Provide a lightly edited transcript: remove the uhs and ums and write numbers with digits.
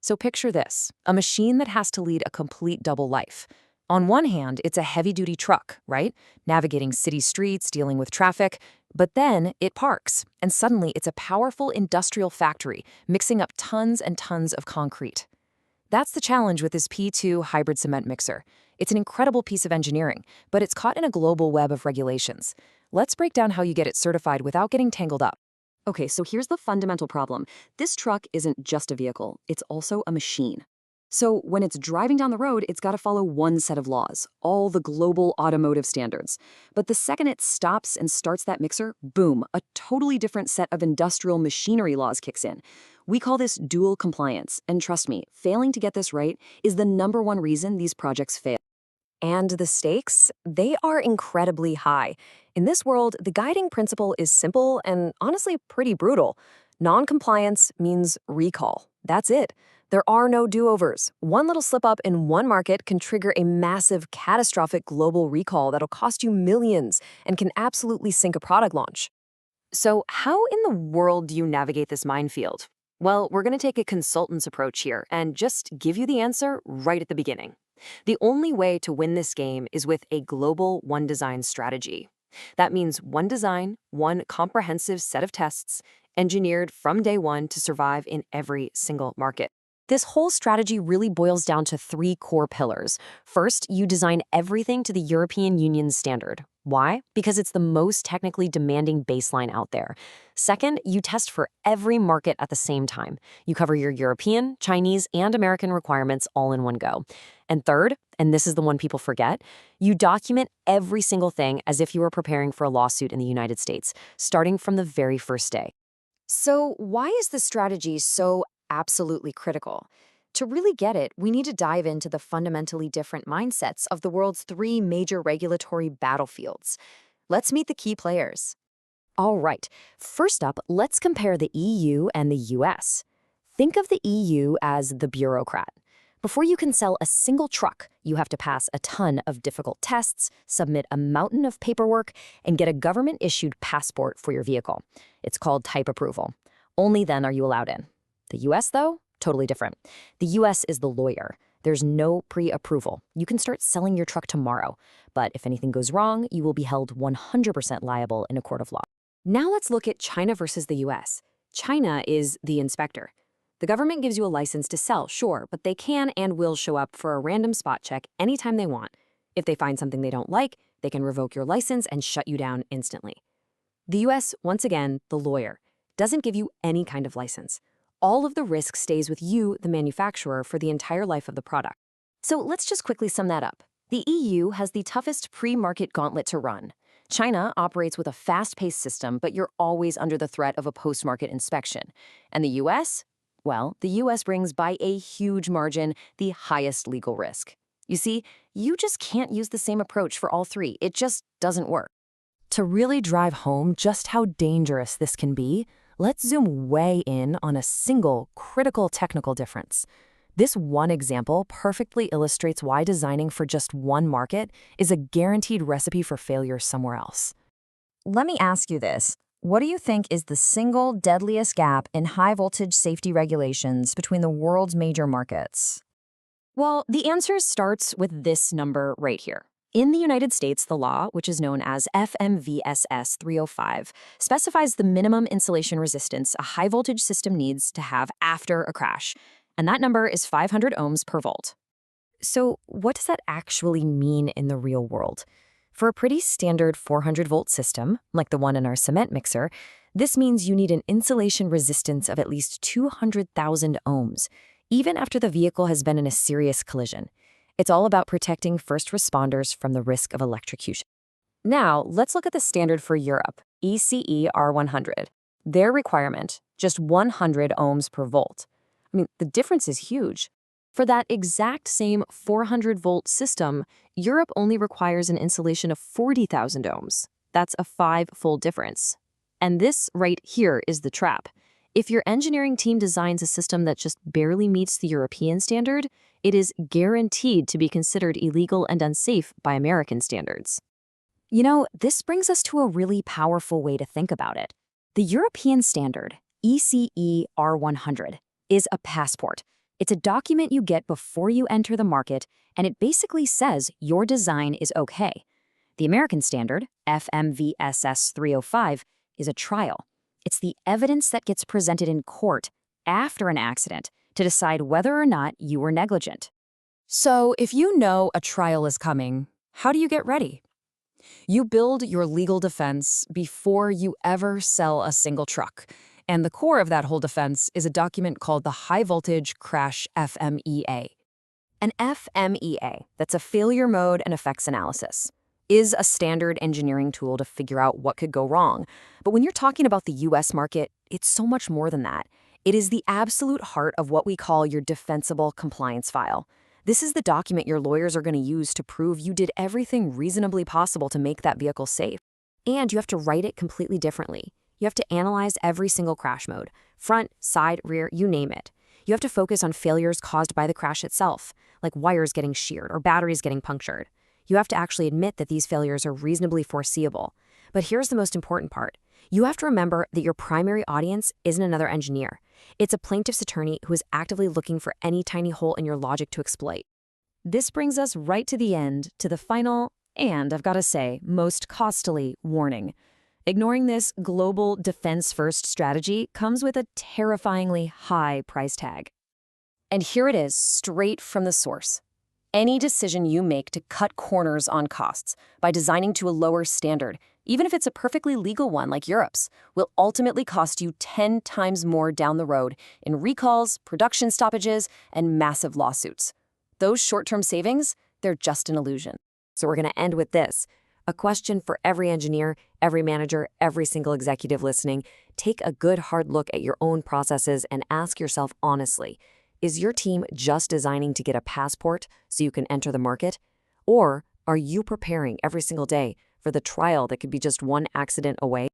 So picture this, a machine that has to lead a complete double life. On one hand, it's a heavy-duty truck, right? Navigating city streets, dealing with traffic. But then it parks, and suddenly it's a powerful industrial factory, mixing up tons and tons of concrete. That's the challenge with this P2 hybrid cement mixer. It's an incredible piece of engineering, but it's caught in a global web of regulations. Let's break down how you get it certified without getting tangled up. Okay, so here's the fundamental problem. This truck isn't just a vehicle, it's also a machine. So when it's driving down the road, it's got to follow one set of laws, all the global automotive standards. But the second it stops and starts that mixer, boom, a totally different set of industrial machinery laws kicks in. We call this dual compliance, and trust me, failing to get this right is the #1 reason these projects fail. And the stakes, they are incredibly high. In this world, the guiding principle is simple and honestly pretty brutal. Non-compliance means recall. That's it. There are no do-overs. One little slip-up in one market can trigger a massive, catastrophic global recall that'll cost you millions and can absolutely sink a product launch. So how in the world do you navigate this minefield? Well, we're going to take a consultant's approach here and just give you the answer right at the beginning. The only way to win this game is with a global one design strategy. That means one design, one comprehensive set of tests, engineered from day one to survive in every single market. This whole strategy really boils down to 3 core pillars. First, you design everything to the European Union's standard. Why? Because it's the most technically demanding baseline out there. Second, you test for every market at the same time. You cover your European, Chinese, and American requirements all in one go. And third, and this is the one people forget, you document every single thing as if you were preparing for a lawsuit in the United States, starting from the very first day. So why is this strategy so absolutely critical? To really get it, we need to dive into the fundamentally different mindsets of the world's 3 major regulatory battlefields. Let's meet the key players. All right, first up, let's compare the EU and the US. Think of the EU as the bureaucrat. Before you can sell a single truck, you have to pass a ton of difficult tests, submit a mountain of paperwork, and get a government-issued passport for your vehicle. It's called type approval. Only then are you allowed in. The US, though? Totally different. The US is the lawyer. There's no pre-approval. You can start selling your truck tomorrow, but if anything goes wrong, you will be held 100% liable in a court of law. Now let's look at China versus the US. China is the inspector. The government gives you a license to sell, sure, but they can and will show up for a random spot check anytime they want. If they find something they don't like, they can revoke your license and shut you down instantly. The US, once again, the lawyer, doesn't give you any kind of license. All of the risk stays with you, the manufacturer, for the entire life of the product. So let's just quickly sum that up. The EU has the toughest pre-market gauntlet to run. China operates with a fast-paced system, but you're always under the threat of a post-market inspection. And the US? Well, the US brings by a huge margin the highest legal risk. You see, you just can't use the same approach for all 3. It just doesn't work. To really drive home just how dangerous this can be, let's zoom way in on a single critical technical difference. This one example perfectly illustrates why designing for just one market is a guaranteed recipe for failure somewhere else. Let me ask you this. What do you think is the single deadliest gap in high-voltage safety regulations between the world's major markets? Well, the answer starts with this number right here. In the United States, the law, which is known as FMVSS 305, specifies the minimum insulation resistance a high-voltage system needs to have after a crash, and that number is 500 ohms per volt. So what does that actually mean in the real world? For a pretty standard 400-volt system, like the one in our cement mixer, this means you need an insulation resistance of at least 200,000 ohms, even after the vehicle has been in a serious collision. It's all about protecting first responders from the risk of electrocution. Now, let's look at the standard for Europe, ECE R100. Their requirement, just 100 ohms per volt. I mean, the difference is huge. For that exact same 400-volt system, Europe only requires an insulation of 40,000 ohms. That's a 5-fold difference. And this right here is the trap. If your engineering team designs a system that just barely meets the European standard, it is guaranteed to be considered illegal and unsafe by American standards. You know, this brings us to a really powerful way to think about it. The European standard, ECE R100, is a passport. It's a document you get before you enter the market, and it basically says your design is okay. The American standard, FMVSS 305, is a trial. It's the evidence that gets presented in court after an accident to decide whether or not you were negligent. So, if you know a trial is coming, how do you get ready? You build your legal defense before you ever sell a single truck. And the core of that whole defense is a document called the High Voltage Crash FMEA. An FMEA, that's a failure mode and effects analysis, is a standard engineering tool to figure out what could go wrong. But when you're talking about the US market, it's so much more than that. It is the absolute heart of what we call your defensible compliance file. This is the document your lawyers are going to use to prove you did everything reasonably possible to make that vehicle safe. And you have to write it completely differently. You have to analyze every single crash mode, front, side, rear, you name it. You have to focus on failures caused by the crash itself, like wires getting sheared or batteries getting punctured. You have to actually admit that these failures are reasonably foreseeable. But here's the most important part. You have to remember that your primary audience isn't another engineer. It's a plaintiff's attorney who is actively looking for any tiny hole in your logic to exploit. This brings us right to the end, to the final, and I've got to say, most costly warning. Ignoring this global defense-first strategy comes with a terrifyingly high price tag. And here it is, straight from the source. Any decision you make to cut corners on costs by designing to a lower standard, even if it's a perfectly legal one like Europe's, will ultimately cost you 10 times more down the road in recalls, production stoppages, and massive lawsuits. Those short-term savings, they're just an illusion. So we're going to end with this. A question for every engineer, every manager, every single executive listening. Take a good hard look at your own processes and ask yourself honestly, is your team just designing to get a passport so you can enter the market? Or are you preparing every single day for the trial that could be just one accident away?